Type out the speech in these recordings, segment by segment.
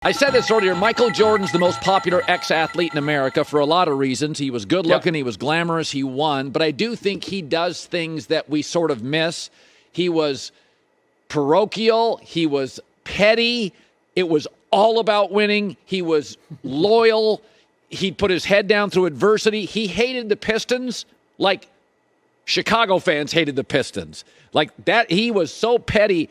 I said this earlier, Michael Jordan's the most popular ex-athlete in America for a lot of reasons. He was good-looking, He was glamorous, he won. But I do think he does things that we sort of miss. He was parochial. He was petty. It was all about winning. He was loyal. He put his head down through adversity. He hated the Pistons like Chicago fans hated the Pistons. Like that, he was so petty.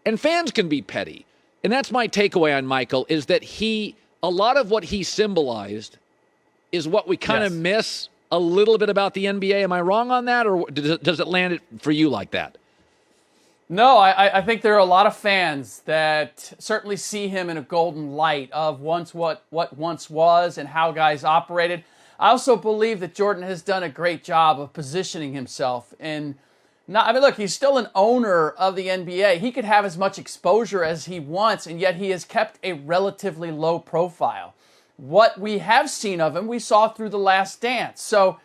And fans can be petty. And that's my takeaway on Michael, is that a lot of what he symbolized is what we kind of miss a little bit about the NBA. Am I wrong on that, or does it land it for you like that? No, I think there are a lot of fans that certainly see him in a golden light of what once was and how guys operated. I also believe that Jordan has done a great job of positioning himself in. Look, he's still an owner of the NBA. He could have as much exposure as he wants, and yet he has kept a relatively low profile. What we have seen of him, we saw through The Last Dance. So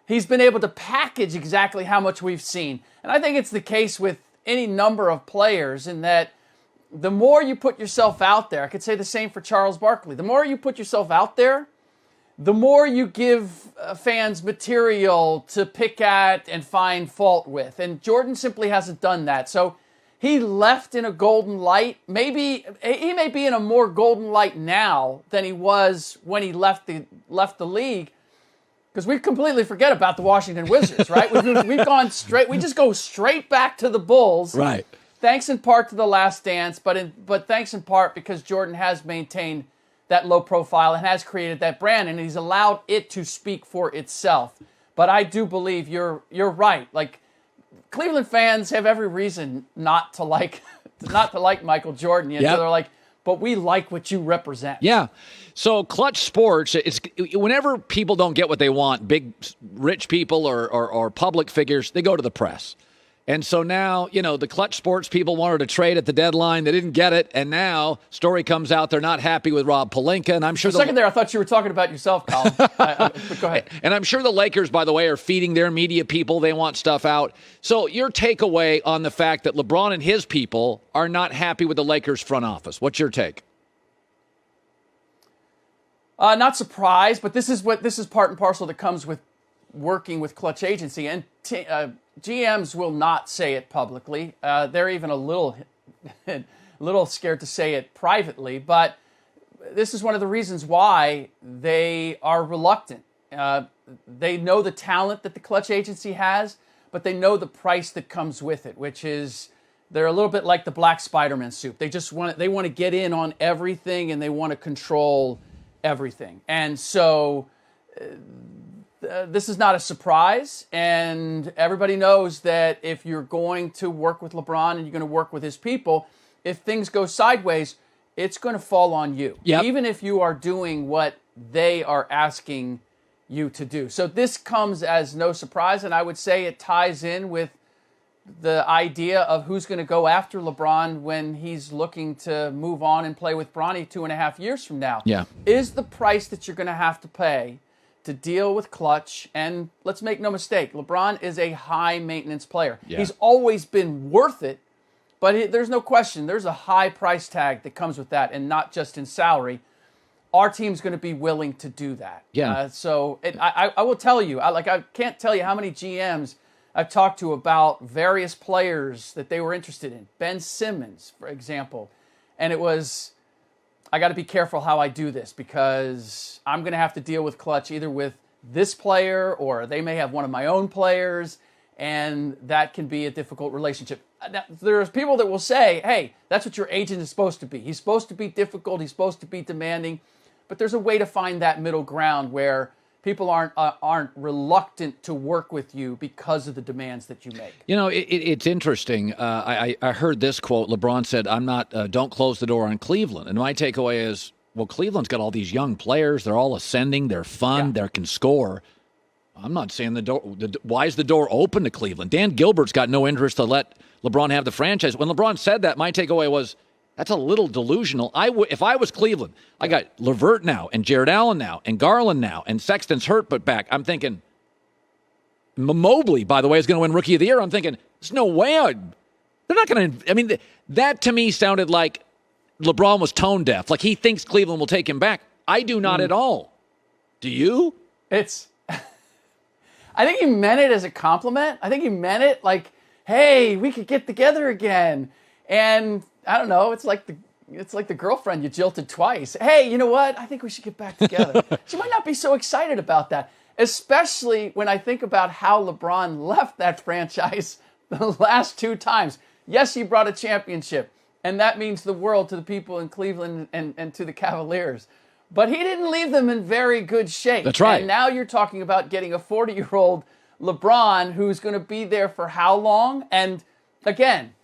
he's been able to package exactly how much we've seen. And I think it's the case with any number of players in that the more you put yourself out there, I could say the same for Charles Barkley, the more you put yourself out there, the more you give fans material to pick at and find fault with. And Jordan simply hasn't done that. So he left in a golden light. Maybe he may be in a more golden light now than he was when he left the league, because we completely forget about the Washington Wizards, right? We've gone straight. We just go straight back to the Bulls. Right. Thanks in part to The Last Dance, but thanks in part because Jordan has maintained that low profile and has created that brand, and he's allowed it to speak for itself. But I do believe you're right. Like, Cleveland fans have every reason not to like Michael Jordan. Yet they're like, but we like what you represent. Yeah. So Klutch Sports, whenever people don't get what they want, big rich people or public figures, they go to the press. And so now, the Klutch Sports people wanted to trade at the deadline. They didn't get it. And now, story comes out, they're not happy with Rob Pelinka. And I'm sure for a second there, I thought you were talking about yourself, Colin. But go ahead. And I'm sure the Lakers, by the way, are feeding their media people. They want stuff out. So your takeaway on the fact that LeBron and his people are not happy with the Lakers front office. What's your take? Not surprised, but this is part and parcel that comes with working with Klutch Agency. And GMs will not say it publicly. They're even a little scared to say it privately. But this is one of the reasons why they are reluctant. They know the talent that the Klutch Agency has, but they know the price that comes with it, which is they're a little bit like the black Spider-Man suit. They want to get in on everything, and they want to control everything. And so this is not a surprise, and everybody knows that if you're going to work with LeBron and you're going to work with his people, if things go sideways, it's going to fall on you, even if you are doing what they are asking you to do. So this comes as no surprise, and I would say it ties in with the idea of who's going to go after LeBron when he's looking to move on and play with Bronny 2.5 years from now. Yeah. Is the price that you're going to have to pay to deal with Klutch, and let's make no mistake, LeBron is a high-maintenance player. Yeah. He's always been worth it, but there's no question, there's a high price tag that comes with that, and not just in salary. Our team's going to be willing to do that. Yeah. I will tell you, I can't tell you how many GMs I've talked to about various players that they were interested in. Ben Simmons, for example. And it was, I got to be careful how I do this because I'm going to have to deal with Klutch either with this player or they may have one of my own players, and that can be a difficult relationship. Now, there's people that will say, hey, that's what your agent is supposed to be. He's supposed to be difficult. He's supposed to be demanding. But there's a way to find that middle ground where people aren't reluctant to work with you because of the demands that you make. It's interesting. I heard this quote. LeBron said, "I'm not. Don't close the door on Cleveland." And my takeaway is, well, Cleveland's got all these young players. They're all ascending. They're fun. They can score. I'm not saying the door. Why is the door open to Cleveland? Dan Gilbert's got no interest to let LeBron have the franchise. When LeBron said that, my takeaway was, that's a little delusional. If I was Cleveland, I got LeVert now and Jared Allen now and Garland now and Sexton's hurt but back. I'm thinking Mobley, by the way, is going to win Rookie of the Year. I'm thinking there's no way they're not going to. I mean, that to me sounded like LeBron was tone deaf. Like, he thinks Cleveland will take him back. I do not at all. Do you? I think he meant it as a compliment. I think he meant it like, hey, we could get together again. And I don't know, it's like the girlfriend you jilted twice. Hey, you know what? I think we should get back together. She might not be so excited about that, especially when I think about how LeBron left that franchise the last 2 times. Yes, he brought a championship, and that means the world to the people in Cleveland and to the Cavaliers. But he didn't leave them in very good shape. That's right. And now you're talking about getting a 40-year-old LeBron who's going to be there for how long? And again,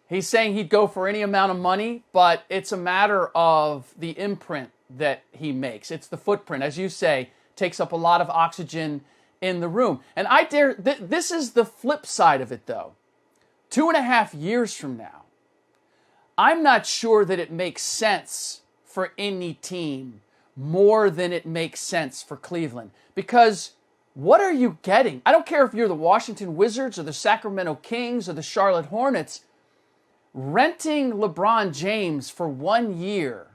he's saying he'd go for any amount of money, but it's a matter of the imprint that he makes. It's the footprint, as you say, takes up a lot of oxygen in the room. And this is the flip side of it, though. 2.5 years from now, I'm not sure that it makes sense for any team more than it makes sense for Cleveland. Because what are you getting? I don't care if you're the Washington Wizards or the Sacramento Kings or the Charlotte Hornets. Renting LeBron James for 1 year,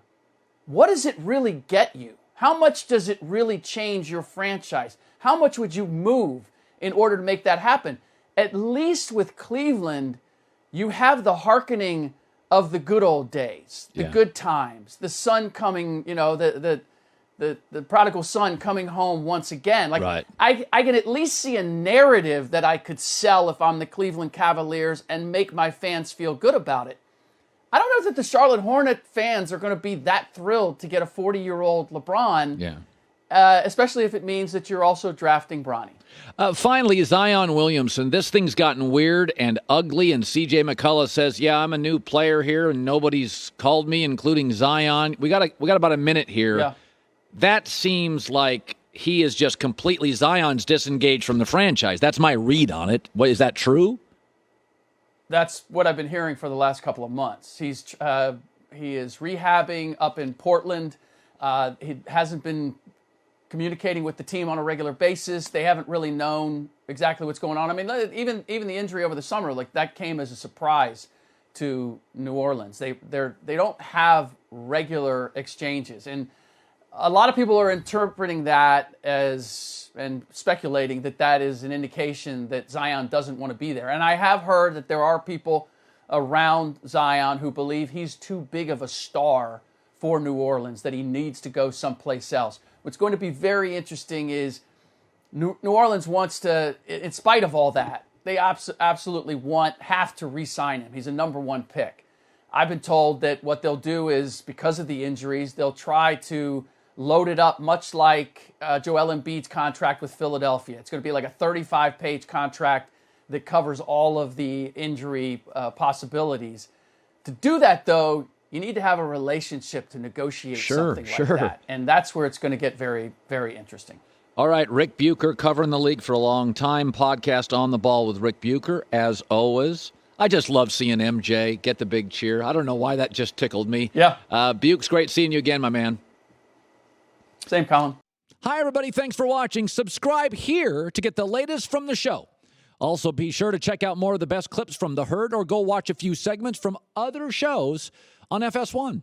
what does it really get you? How much does it really change your franchise? How much would you move in order to make that happen? At least with Cleveland, you have the hearkening of the good old days, the good times, the son coming, the prodigal son coming home once again. Like, right. I can at least see a narrative that I could sell if I'm the Cleveland Cavaliers and make my fans feel good about it. I don't know that the Charlotte Hornet fans are going to be that thrilled to get a 40-year-old LeBron, especially if it means that you're also drafting Bronny. Finally, Zion Williamson. This thing's gotten weird and ugly, and CJ McCollum says, I'm a new player here, and nobody's called me, including Zion. We got about a minute here. Yeah. That seems like he is just completely, Zion's disengaged from the franchise. That's my read on it. Is that true? That's what I've been hearing for the last couple of months. He is rehabbing up in Portland. He hasn't been communicating with the team on a regular basis. They haven't really known exactly what's going on. I mean, even the injury over the summer, like, that came as a surprise to New Orleans. They don't have regular exchanges, and a lot of people are interpreting that and speculating that is an indication that Zion doesn't want to be there. And I have heard that there are people around Zion who believe he's too big of a star for New Orleans, that he needs to go someplace else. What's going to be very interesting is New Orleans wants to, in spite of all that, they absolutely have to re-sign him. He's a number 1 pick. I've been told that what they'll do is, because of the injuries, they'll try to load it up much like Joel Embiid's contract with Philadelphia. It's going to be like a 35-page contract that covers all of the injury possibilities. To do that, though, you need to have a relationship to negotiate something like that. And that's where it's going to get very, very interesting. All right, Ric Bucher, covering the league for a long time. Podcast On the Ball with Ric Bucher, as always. I just love seeing MJ get the big cheer. I don't know why that just tickled me. Yeah. Buke's great seeing you again, my man. Same, Colin. Hi, everybody. Thanks for watching. Subscribe here to get the latest from the show. Also, be sure to check out more of the best clips from The Herd, or go watch a few segments from other shows on FS1.